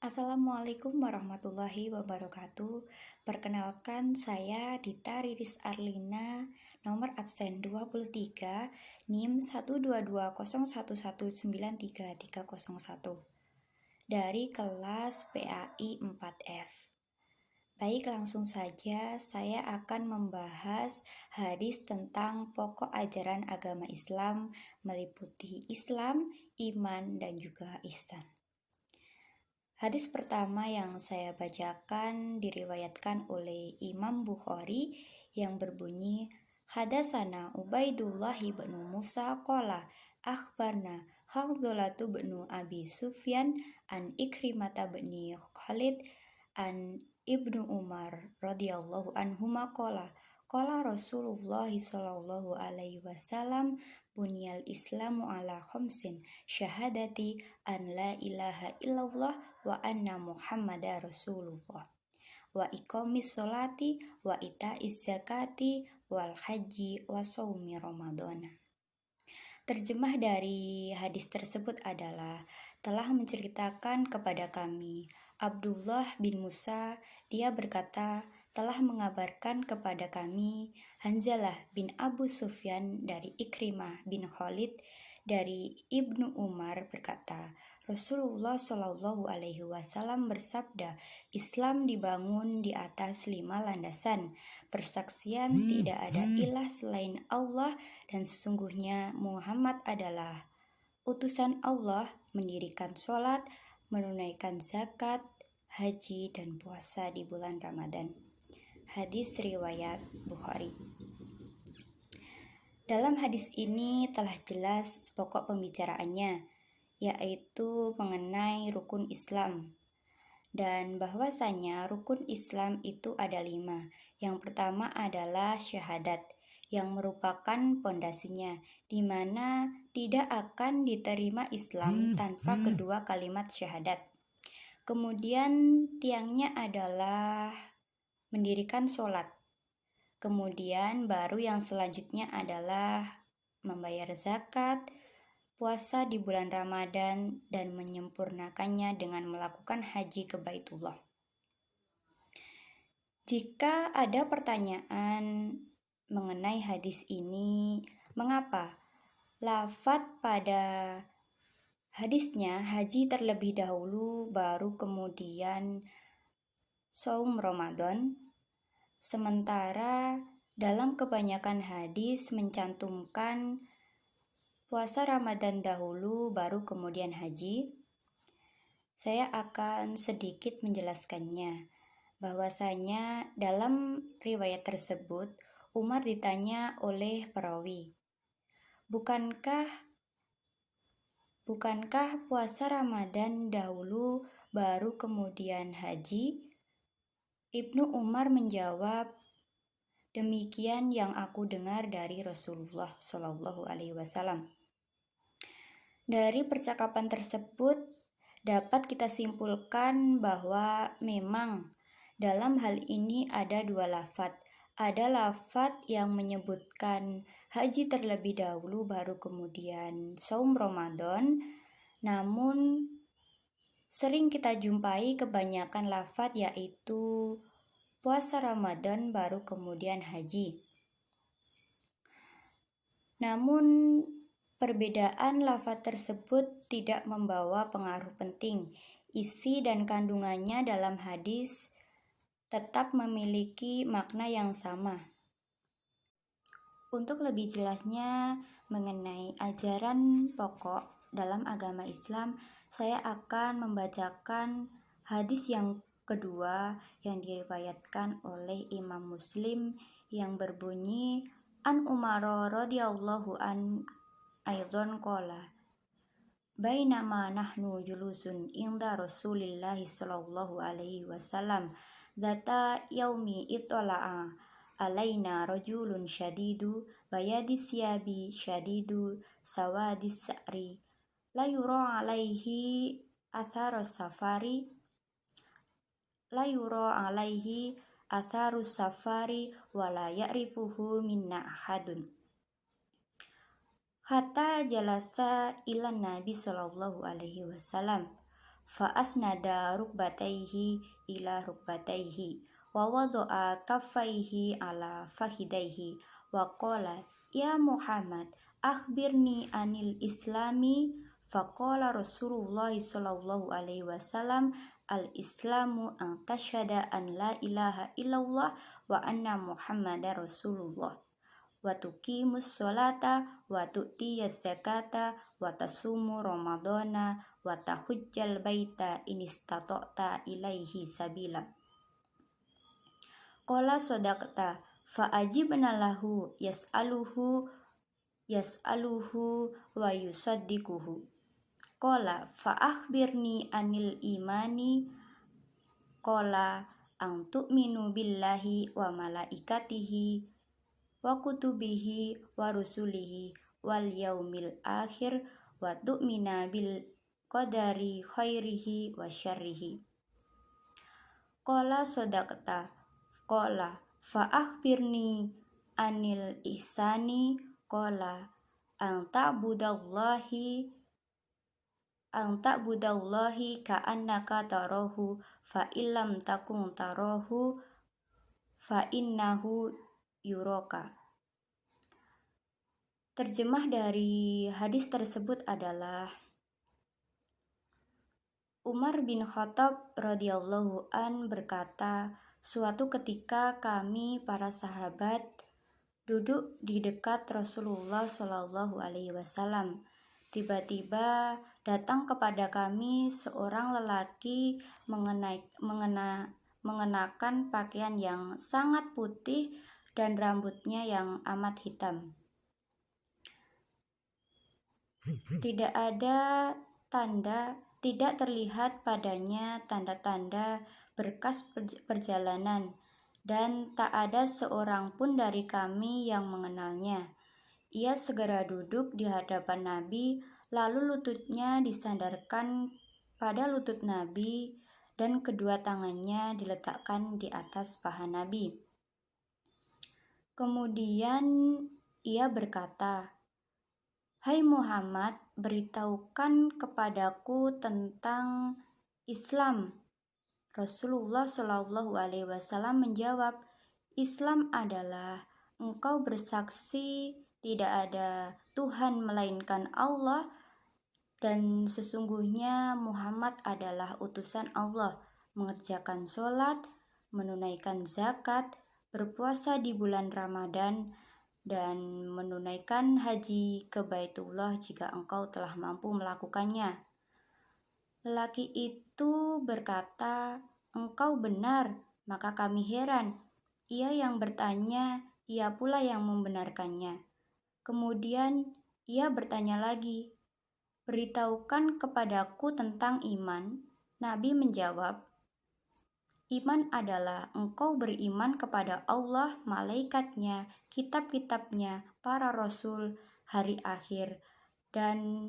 Assalamualaikum warahmatullahi wabarakatuh. Perkenalkan saya Dita Riris Arlina, nomor absen 23, NIM 12201193301 dari kelas PAI 4F. Baik, langsung saja saya akan membahas hadis tentang pokok ajaran agama Islam meliputi Islam, iman, dan juga ihsan. Hadis pertama yang saya bacakan diriwayatkan oleh Imam Bukhari yang berbunyi, Hadasana Ubaidullah bin Musa qala akhbarna Khawdalatu bin Abi Sufyan an Ikrimata bin Khalid an Ibnu Umar radhiyallahu anhuma qala Rasulullah sallallahu alaihi wasallam bunyal Islamu ala khamsin syahadati an la ilaha illallah wa anna Muhammadar Rasulullah wa iqamis sholati wa itaiz zakati wal haji wa shaumi ramadhana. Terjemah dari hadis tersebut adalah, telah menceritakan kepada kami Abdullah bin Musa, dia berkata, telah mengabarkan kepada kami Hanzalah bin Abu Sufyan dari Ikrimah bin Khalid dari Ibnu Umar berkata, Rasulullah Shallallahu Alaihi Wasallam bersabda, Islam dibangun di atas 5 landasan, persaksian tidak ada ilah selain Allah dan sesungguhnya Muhammad adalah utusan Allah, mendirikan sholat, menunaikan zakat, haji, dan puasa di bulan Ramadan. Hadis riwayat Bukhari. Dalam hadis ini telah jelas pokok pembicaraannya, yaitu mengenai rukun Islam. Dan bahwasanya rukun Islam itu ada 5. Yang pertama adalah syahadat, yang merupakan pondasinya, di mana tidak akan diterima Islam tanpa kedua kalimat syahadat. Kemudian tiangnya adalah mendirikan sholat. Kemudian baru yang selanjutnya adalah membayar zakat, puasa di bulan Ramadan, dan menyempurnakannya dengan melakukan haji ke Baitullah. Jika ada pertanyaan mengenai hadis ini, mengapa lafadz pada hadisnya haji terlebih dahulu baru kemudian saum Ramadan, sementara dalam kebanyakan hadis mencantumkan puasa Ramadan dahulu baru kemudian haji? Saya akan sedikit menjelaskannya. Bahwasanya dalam riwayat tersebut Umar ditanya oleh perawi, Bukankah puasa Ramadan dahulu baru kemudian haji? Ibnu Umar menjawab, demikian yang aku dengar dari Rasulullah Shallallahu Alaihi Wasallam. Dari percakapan tersebut dapat kita simpulkan bahwa memang dalam hal ini ada 2 lafadz. Ada lafadz yang menyebutkan haji terlebih dahulu baru kemudian saum Ramadan, namun sering kita jumpai kebanyakan lafadz yaitu puasa Ramadan baru kemudian haji. Namun perbedaan lafadz tersebut tidak membawa pengaruh penting. Isi dan kandungannya dalam hadis tetap memiliki makna yang sama. Untuk lebih jelasnya mengenai ajaran pokok dalam agama Islam, saya akan membacakan hadis yang kedua yang diriwayatkan oleh Imam Muslim yang berbunyi, An Umar radhiyallahu an aidon qala Bainama nahnu julusun inda Rasulillahi sallallahu alaihi wasallam zata yaumi itola'a alaina rajulun syadidu bayadis siyabi syadidu sawadis sa'ri la yura alaihi atharus safari wala ya'rifuhu minna ahadun. Hatta jalasa ilan Nabi sallallahu alaihi wasallam fa asnada rukbatayhi ila rukbatayhi wa wada'a kaffaihi ala fakhidaihi wa qala ya Muhammad akhbirni anil islami faqala Rasulullah sallallahu alaihi wasallam al-islamu an tashhada an la ilaha illallah wa anna Muhammadar Rasulullah wa tuqimus sholata wa tu'tiyaz zakata wa tasumu ramadhana wa tahujjal baita in istata'ta ilaihi sabila. Qala sadaqta fa ajibna lahu yas'aluhu wa yusaddiquhu. Qala fa akhbirni anil imani. Qala an tu'minu billahi wa malaikatihi wa kutubihi wa rusulihi wal yaumil akhir wa tu'mina bil qadari khairihi wa syarrihi. Qala sadaqta. Qala fa akhbirni anil ihsani. Qala an ta'budallahi ka'annaka tarahu fa illam takun tarahu fa innahu yuraka. Terjemah dari hadis tersebut adalah Umar bin Khattab radhiyallahu an berkata, suatu ketika kami para sahabat duduk di dekat Rasulullah Shallallahu alaihi wasallam. Tiba-tiba datang kepada kami seorang lelaki mengenakan pakaian yang sangat putih dan rambutnya yang amat hitam. Tidak terlihat padanya tanda-tanda berkas perjalanan, dan tak ada seorang pun dari kami yang mengenalnya. Ia segera duduk di hadapan Nabi, lalu lututnya disandarkan pada lutut Nabi, dan kedua tangannya diletakkan di atas paha Nabi. Kemudian ia berkata, "Hai Muhammad, beritahukan kepadaku tentang Islam." Rasulullah Shallallahu alaihi wasallam menjawab, "Islam adalah engkau bersaksi tidak ada Tuhan melainkan Allah, dan sesungguhnya Muhammad adalah utusan Allah, mengerjakan sholat, menunaikan zakat, berpuasa di bulan Ramadan, dan menunaikan haji ke Baitullah jika engkau telah mampu melakukannya." Lelaki itu berkata, "Engkau benar." Maka kami heran. Ia yang bertanya, ia pula yang membenarkannya. Kemudian ia bertanya lagi, "Beritahukan kepadaku tentang iman." Nabi menjawab, "Iman adalah engkau beriman kepada Allah, malaikatnya, kitab-kitabnya, para rasul, hari akhir, dan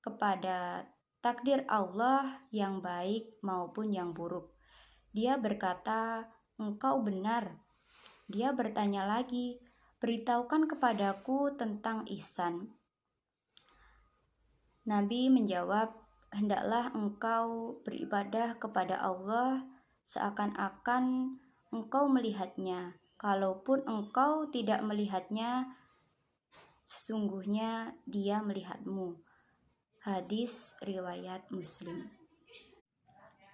kepada takdir Allah yang baik maupun yang buruk." Dia berkata, "Engkau benar." Dia bertanya lagi, "Beritahukan kepadaku tentang ihsan." Nabi menjawab, "Hendaklah engkau beribadah kepada Allah seakan-akan engkau melihatnya. Kalaupun engkau tidak melihatnya, sesungguhnya Dia melihatmu." Hadis riwayat Muslim.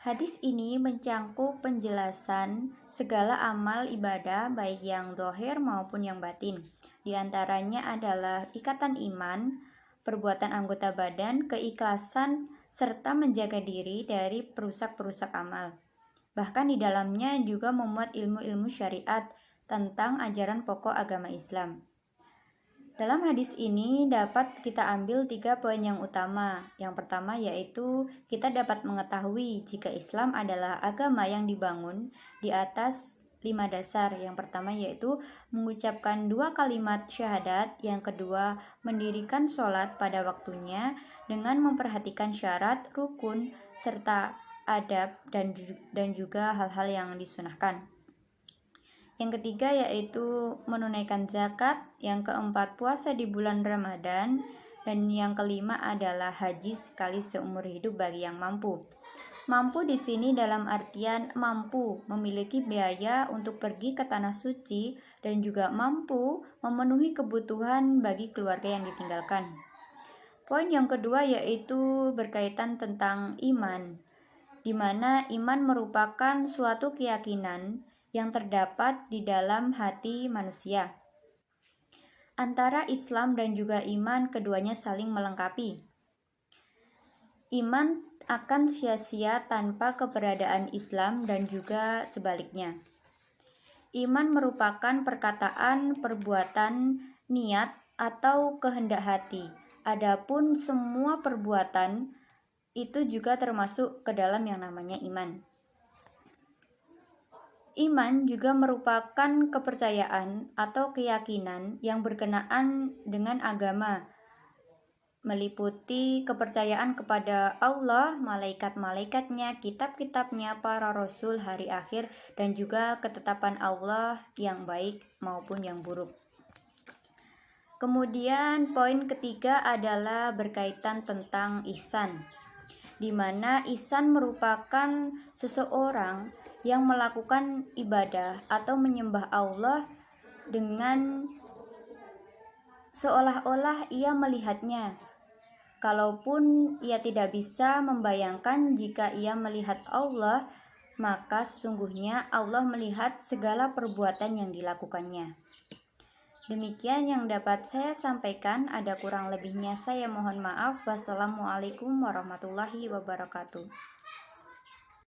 Hadis ini mencangkup penjelasan segala amal ibadah baik yang zahir maupun yang batin. Di antaranya adalah ikatan iman, perbuatan anggota badan, keikhlasan, serta menjaga diri dari perusak-perusak amal. Bahkan di dalamnya juga memuat ilmu-ilmu syariat tentang ajaran pokok agama Islam. Dalam hadis ini dapat kita ambil 3 poin yang utama. Yang pertama yaitu kita dapat mengetahui jika Islam adalah agama yang dibangun di atas 5 dasar. Yang pertama yaitu mengucapkan 2 kalimat syahadat. Yang kedua, mendirikan sholat pada waktunya dengan memperhatikan syarat, rukun, serta adab dan juga hal-hal yang disunahkan. Yang ketiga yaitu menunaikan zakat, yang keempat puasa di bulan Ramadan, dan yang kelima adalah haji sekali seumur hidup bagi yang mampu. Mampu di sini dalam artian mampu memiliki biaya untuk pergi ke tanah suci dan juga mampu memenuhi kebutuhan bagi keluarga yang ditinggalkan. Poin yang kedua yaitu berkaitan tentang iman, di mana iman merupakan suatu keyakinan yang terdapat di dalam hati manusia. Antara Islam dan juga iman, keduanya saling melengkapi. Iman akan sia-sia tanpa keberadaan Islam dan juga sebaliknya. Iman merupakan perkataan, perbuatan, niat, atau kehendak hati. Adapun semua perbuatan itu juga termasuk ke dalam yang namanya iman. Iman juga merupakan kepercayaan atau keyakinan yang berkenaan dengan agama, meliputi kepercayaan kepada Allah, malaikat-malaikatnya, kitab-kitabnya, para rasul, hari akhir, dan juga ketetapan Allah yang baik maupun yang buruk. Kemudian poin ketiga adalah berkaitan tentang ihsan, di mana ihsan merupakan seseorang yang melakukan ibadah atau menyembah Allah dengan seolah-olah ia melihatnya. Kalaupun ia tidak bisa membayangkan jika ia melihat Allah, maka sesungguhnya Allah melihat segala perbuatan yang dilakukannya. Demikian yang dapat saya sampaikan, ada kurang lebihnya saya mohon maaf. Wassalamualaikum warahmatullahi wabarakatuh.